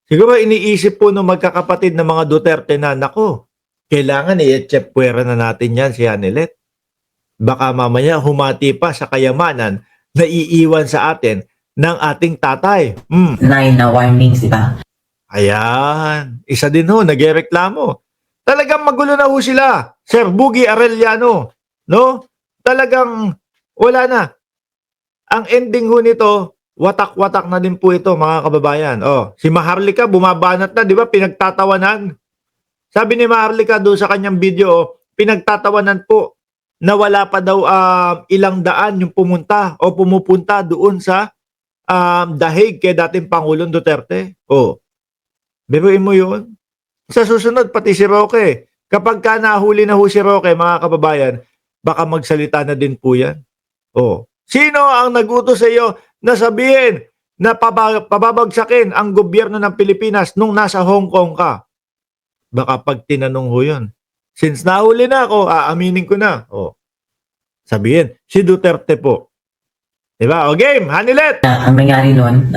Siguro iniisip po ng magkakapatid na mga Duterte na, nako, kailangan i-echepwera na natin yan si Hanilet. Baka mamaya humati pa sa kayamanan na iiwan sa atin ng ating tatay. 9 na warnings, di ba? Ayan. Isa din ho, nagreklamo. Talagang magulo na ho sila. Sir Bugi Arellano. No? Talagang wala na. Ang ending ho nito, watak-watak na din po ito, mga kababayan. Oh, si Maharlika bumabanat na, di ba? Pinagtatawanan. Sabi ni Maharlika doon sa kanyang video, pinagtatawanan po na wala pa daw ilang daan yung pumunta o pumupunta doon sa dahig kay dating Pangulong Duterte. Oh, biruin mo yun. Sa susunod, pati si Roque. Kapag ka nahuli na ho si Roque, mga kababayan, baka magsalita na din po yan. Oh, sino ang nagutos sa iyo na sabihin na pababagsakin ang gobyerno ng Pilipinas nung nasa Hong Kong ka? Baka pag tinanong ho yun, since nahuli na ako, aaminin ko na. Oh, sabihin, si Duterte po. Diba? O game, Hanilet! Ang nangyari nun,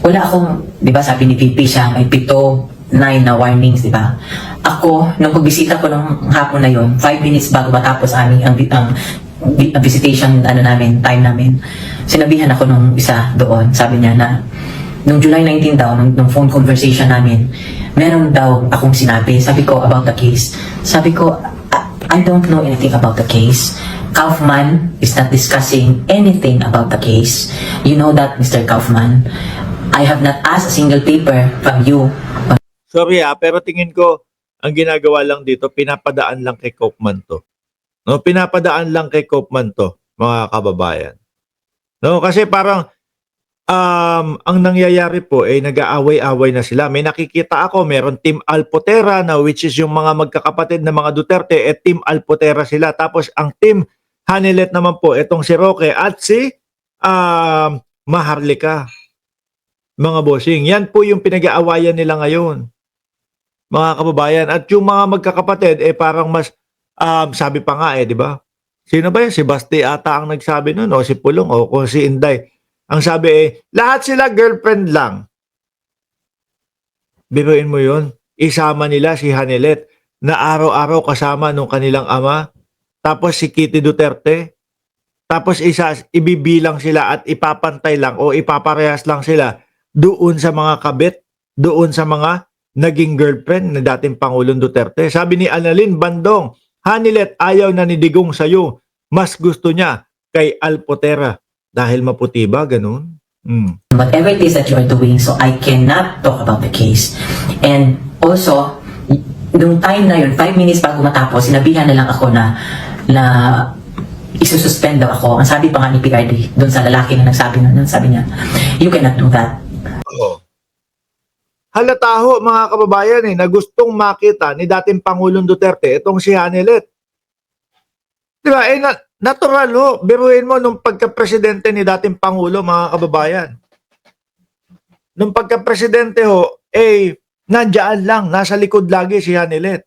wala akong, di ba sabi ni VP siya, may 9 na warnings, di ba? Ako, nung pagbisita ko ng hapon na yon, 5 minutes bago matapos ang visitation namin, time namin, sinabihan ako nung isa doon, sabi niya na, nung July 19 daw, nung phone conversation namin, meron daw akong sinabi, sabi ko about the case. Sabi ko, I don't know anything about the case. Kaufman is not discussing anything about the case. You know that, Mr. Kaufman. I have not asked a single paper from you. Sorry pero tingin ko, ang ginagawa lang dito, pinapadaan lang kay Kaufman to. No, pinapadaan lang kay Kaufman to, mga kababayan. No, kasi parang ang nangyayari po ay nag-aaway-away na sila. May nakikita ako, meron Team Alpotera na which is yung mga magkakapatid na mga Duterte, Team Alpotera sila. Tapos ang Team Hanilet naman po, itong si Roque at si Maharlika. Mga bossing, yan po yung pinag-aawayan nila ngayon, mga kababayan. At yung mga magkakapatid, parang mas, sabi pa nga di ba? Sino ba yan? Si Basti ata ang nagsabi nun, o si Pulong, o kung si Inday. Ang sabi lahat sila girlfriend lang. Biruin mo yun. Isama nila si Hanilet na araw-araw kasama nung kanilang ama. Tapos si Kitty Duterte. Tapos ibibilang sila at ipapantay lang o ipaparehas lang sila doon sa mga kabit, doon sa mga naging girlfriend na dating Pangulong Duterte. Sabi ni Annalyn Bandong, Hanilet ayaw na ni Digong sa'yo. Mas gusto niya kay Alpotera. Dahil maputi ba? Ganun? Whatever it is that you are doing, so I cannot talk about the case. And also, nung time na yun, 5 minutes bago matapos, sinabihan na lang ako na isususpend daw ako. Ang sabi pa nga ni PRD, doon sa lalaki na nagsabi na, sabi niya, you cannot do that. Oo. Halata ho, mga kababayan na gustong makita ni dating Pangulong Duterte itong si Hanilet. Diba? Natural ho. Biruin mo nung pagka-presidente ni dating Pangulo, mga kababayan. Nung pagka-presidente ho, nandiyan lang, nasa likod lagi si Hanilet.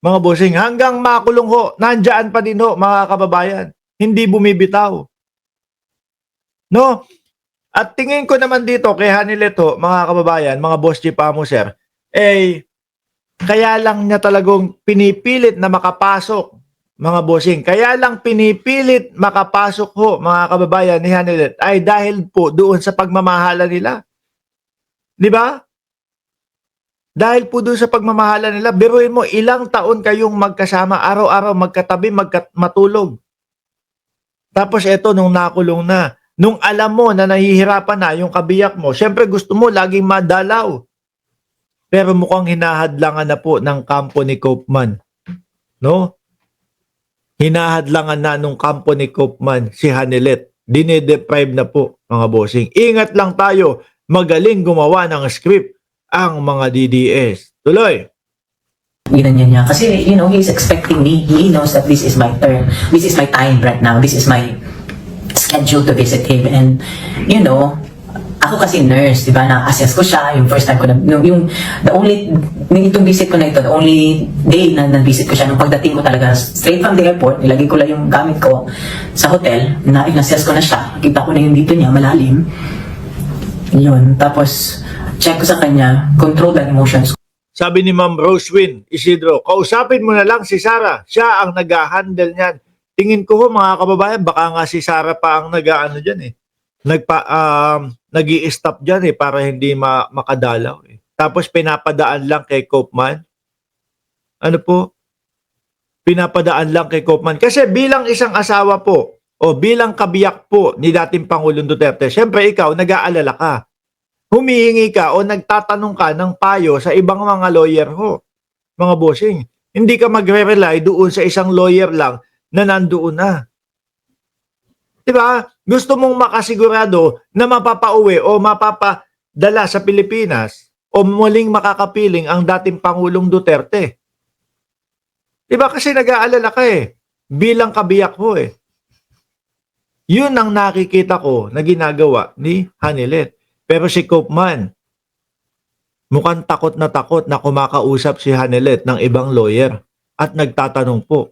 Mga bossing, hanggang makulong ho, nandiyan pa din ho, mga kababayan. Hindi bumibitaw. No? At tingin ko naman dito kay Hanilet ho, mga kababayan, mga boss Chipamo sir, kaya lang niya talagang pinipilit na makapasok, mga bossing. Kaya lang pinipilit makapasok ho, mga kababayan ni Hanilet, ay dahil po doon sa pagmamahala nila. Di ba? Dahil po doon sa pagmamahala nila, biruin mo, ilang taon kayong magkasama, araw-araw magkatabi, matulog. Tapos eto, nung nakulong na, nung alam mo na nahihirapan na yung kabiyak mo, syempre gusto mo laging madalaw. Pero mukhang hinahadlangan na po ng kampo ni Kaufman. No? Hinahadlangan na nung kampo ni Kaufman si Hanilet. Dinedeprive na po, mga bossing. Ingat lang tayo, magaling gumawa ng script ang mga DDS. Tuloy. Ginanyan niya. Kasi, he's expecting me. He knows that this is my turn. This is my time right now. This is my schedule to visit him. And, ako kasi nurse, di ba, na-assess ko siya, yung first time ko na, itong visit ko na ito, the only day na na-visit ko siya, nung pagdating ko talaga, straight from the airport, nilagay ko lang yung gamit ko sa hotel, na in-assess ko na siya, kita ko na yung dito niya, malalim, yun, tapos, check ko sa kanya, control the emotions. Sabi ni Ma'am Rosewin Isidro, kausapin mo na lang si Sarah. Siya ang nag-handle niyan. Tingin ko ho, mga kababayan, baka nga si Sarah pa ang nag-ano dyan eh. Nag-i-stop dyan eh para hindi makadalaw eh. Tapos pinapadaan lang kay Koopman. Ano po? Pinapadaan lang kay Koopman. Kasi bilang isang asawa po, o bilang kabiyak po ni dating Pangulong Duterte, syempre ikaw, nag-aalala ka. Humihingi ka o nagtatanong ka ng payo sa ibang mga lawyer ho, mga bossing. Hindi ka magre-rely doon sa isang lawyer lang na nandoon na. Diba? Gusto mong makasigurado na mapapauwi o mapapadala sa Pilipinas o muling makakapiling ang dating Pangulong Duterte. Diba? Kasi nag-aalala ka eh. Bilang kabiyak ho eh. Yun ang nakikita ko na ginagawa ni Hanilet. Pero si Koopman, mukhang takot na kumakausap si Hanilet ng ibang lawyer at nagtatanong po,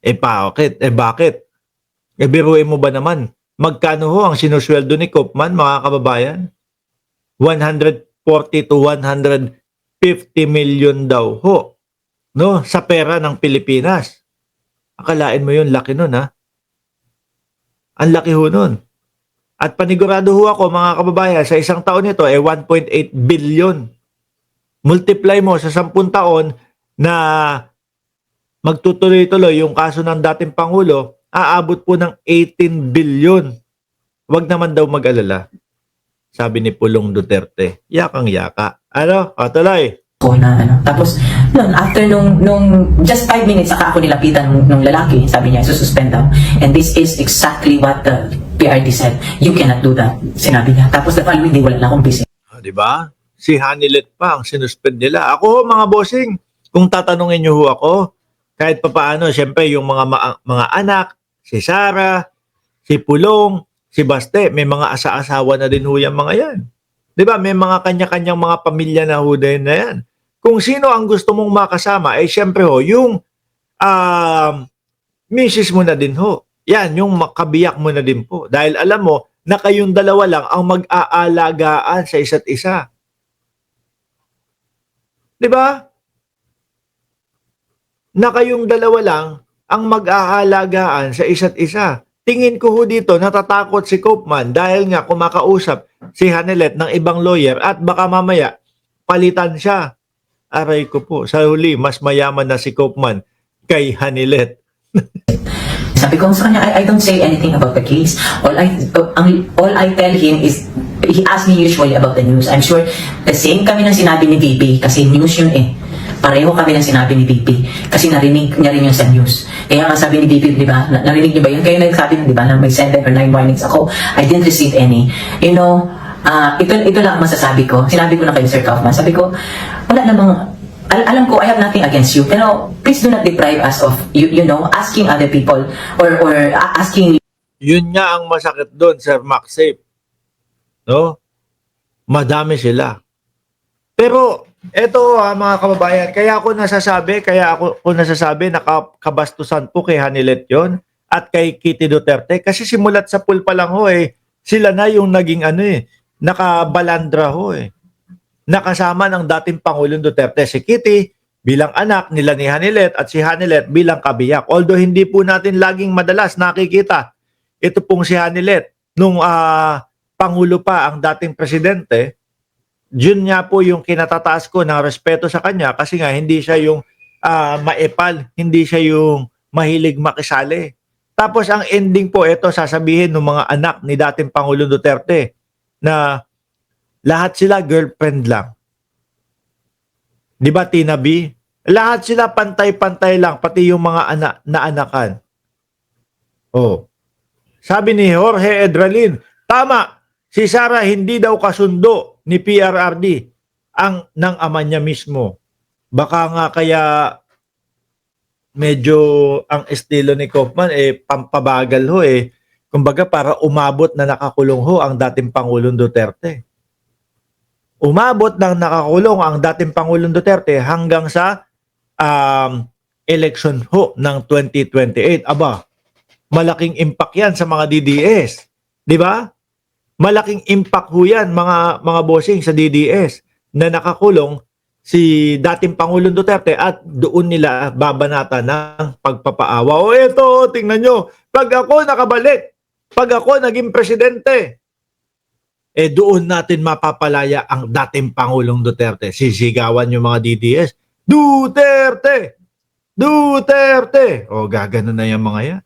bakit? Bakit? Biruin mo ba naman? Magkano ho ang sinusweldo ni Koopman, mga kababayan? 140 to 150 million daw ho. No? Sa pera ng Pilipinas. Akalain mo yun, laki nun ha? Ang laki ho nun. At panigurado ho ako, mga kababayan, sa isang taon nito, 1.8 billion. Multiply mo sa 10 taon na magtutuloy-tuloy yung kaso ng dating Pangulo, aabot po ng 18 billion. Huwag naman daw mag-alala. Sabi ni Pulong Duterte, yakang yaka. Ano? O, tuloy. Ko na ano. Tapos, yun, after nung just 5 minutes, saka ako nilapitan nung lalaki, sabi niya, sususpend daw. And this is exactly what the PRD said. You cannot do that, sinabi niya. Tapos the following day, wala na akong busy. Diba? Si Hanilet pa ang sinuspend nila. Ako ho, mga bossing, kung tatanungin niyo ho ako, kahit papaano, syempre yung mga anak, si Sarah, si Pulong, si Baste, may mga asa-asawa na din ho yung mga yan. Diba? May mga kanya-kanyang mga pamilya na ho din na yan. Kung sino ang gusto mong makasama, syempre ho, yung misis mo na din ho. Yan, yung makabiyak mo na din po. Dahil alam mo, na kayong dalawa lang ang mag-aalagaan sa isa't isa. Diba? Na kayong dalawa lang ang mag-aalagaan sa isa't isa. Tingin ko ho dito, natatakot si Koopman dahil nga kumakausap si Hanilet ng ibang lawyer at baka mamaya palitan siya. Aray ko po, sa huli, mas mayaman na si Koopman kay Hanilet. Sabi ko sa kanya, I don't say anything about the case. All I tell him is, he asks me usually about the news. I'm sure the same kami ng sinabi ni VP kasi news yun eh. Pareho kami ng sinabi ni VP kasi narinig niya rin yun sa news. Kaya nga sabi ni VP, di ba, narinig niyo ba yun? Kaya nagsabi, di ba, na may 7 or 9 warnings ako. I didn't receive any. You know, ito lang masasabi ko. Sinabi ko na kay Sir Kaufman. Sabi ko, wala namang, alam ko, I have nothing against you. Pero please do not deprive us of, you know, asking other people or asking. Yun nga ang masakit doon, Sir Maxape. No? Madami sila. Pero, eto mga kababayan, kaya ako nasasabi nakabastusan po kay Hanilet yon at kay Kitty Duterte. Kasi simulat sa pool pa lang ho sila na yung naging nakabalandra ho nakasama ng dating Pangulong Duterte si Kitty bilang anak nila ni Hanilet at si Hanilet bilang kabiyak. Although hindi po natin laging madalas nakikita ito pong si Hanilet nung Pangulo pa ang dating presidente, yun nga po yung kinatataas ko ng respeto sa kanya kasi nga hindi siya yung maepal, hindi siya yung mahilig makisali. Tapos ang ending po ito sasabihin ng mga anak ni dating Pangulong Duterte na lahat sila girlfriend lang. Di ba, Tina B? Lahat sila pantay-pantay lang, pati yung mga anak na anakan. Oh. Sabi ni Jorge Edralin, tama, si Sarah hindi daw kasundo ni PRRD ng ama niya mismo. Baka nga kaya medyo ang estilo ni Kaufman pampabagal ho Kumbaga para umabot na nakakulong ho ang dating Pangulong Duterte. Umabot ng nakakulong ang dating Pangulong Duterte hanggang sa election ho ng 2028. Aba, malaking impact yan sa mga DDS. Di ba? malaking impact ho yan, mga bossing sa DDS na nakakulong si dating Pangulong Duterte at doon nila babanata ng pagpapaawa. O eto, tingnan nyo, pag ako nakabalik, pag ako naging presidente, doon natin mapapalaya ang dating Pangulong Duterte. Sisigawan yung mga DDS, Duterte! Duterte! O gaganon na yung mga yan.